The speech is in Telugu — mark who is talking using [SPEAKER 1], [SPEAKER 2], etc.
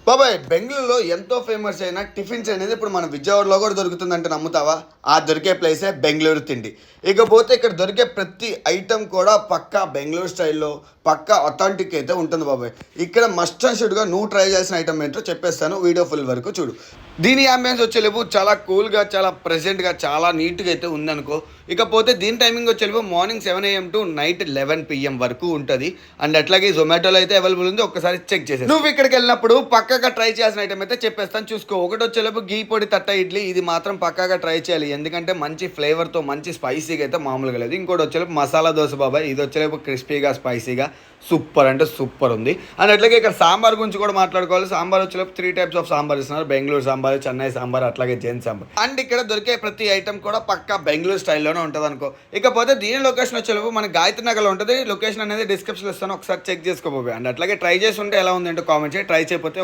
[SPEAKER 1] బాబాయ్ బెంగళూరులో ఎంతో ఫేమస్ అయిన టిఫిన్స్ అనేది ఇప్పుడు మన విజయవాడలో కూడా దొరుకుతుందంటే నమ్ముతావా? ఆ దొరికే ప్లేసే బెంగళూరు తిండి. ఇకపోతే ఇక్కడ దొరికే ప్రతి ఐటెం కూడా పక్కా బెంగళూరు స్టైల్లో పక్కా అథాంటిక్ అయితే ఉంటుంది బాబాయ్. ఇక్కడ మస్ట్ అండ్ షుడ్గా నువ్వు ట్రై చేసిన ఐటమ్ ఏంటో చెప్పేస్తాను, వీడియో ఫుల్ వరకు చూడు. దీని అంబియన్స్ వచ్చేలేపు చాలా కూల్గా, చాలా ప్రెజెంట్గా, చాలా నీట్గా అయితే ఉందనుకో. ఇకపోతే దీని టైమింగ్ వచ్చేలేపు morning 7 AM to night 11 PM వరకు ఉంటుంది. అండ్ అట్లాగే జొమాటోలో అయితే అవైలబుల్ ఉంది, ఒక్కసారి చెక్ చేసి. నువ్వు ఇక్కడికి వెళ్ళినప్పుడు పక్కాగా ట్రై చేయాల్సిన ఐటమ్ అయితే చెప్పేస్తాను, చూసుకో. ఒకటి వచ్చేలేపు గీ పొడి తట్ట ఇడ్లీ, ఇది మాత్రం పక్కాగా ట్రై చేయాలి, ఎందుకంటే మంచి ఫ్లేవర్తో మంచి స్పైసీగా అయితే మామూలుగా లేదు. ఇంకోటి వచ్చేలేపు మసాలా దోశ బాబాయ్, ఇది వచ్చేలేపు క్రిస్పీగా స్పైసీగా సూపర్ అంటే సూపర్ ఉంది. అండ్ అట్లాగే ఇక్కడ సాంబార్ గురించి కూడా మాట్లాడుకోవాలి. సాంబార్ వచ్చేలోపు 3 టైప్స్ ఆఫ్ సాంబార్ ఇస్తున్నారు, బెంగళూరు సాంబార్, చెన్నై సాంబార్, అట్లాగే జైన్ సాంబార్. అండ్ ఇక్కడ దొరికే ప్రతి ఐటమ్ కూడా పక్కా బెంగళూరు స్టైల్లోనే ఉంటుంది అనుకో. ఇకపోతే దీని లొకేషన్ వచ్చేలోపు మన గాయత్రి నగర్లో ఉంటుంది. లొకేషన్ అనేది డిస్క్రిప్షన్లో ఇస్తాను, ఒకసారి చెక్ చేసుకోబోయే. అండ్ అట్లాగే ట్రై చేసి ఉంటే ఎలా ఉందంటే కామెంట్ చేయి, ట్రై చేయకపోతే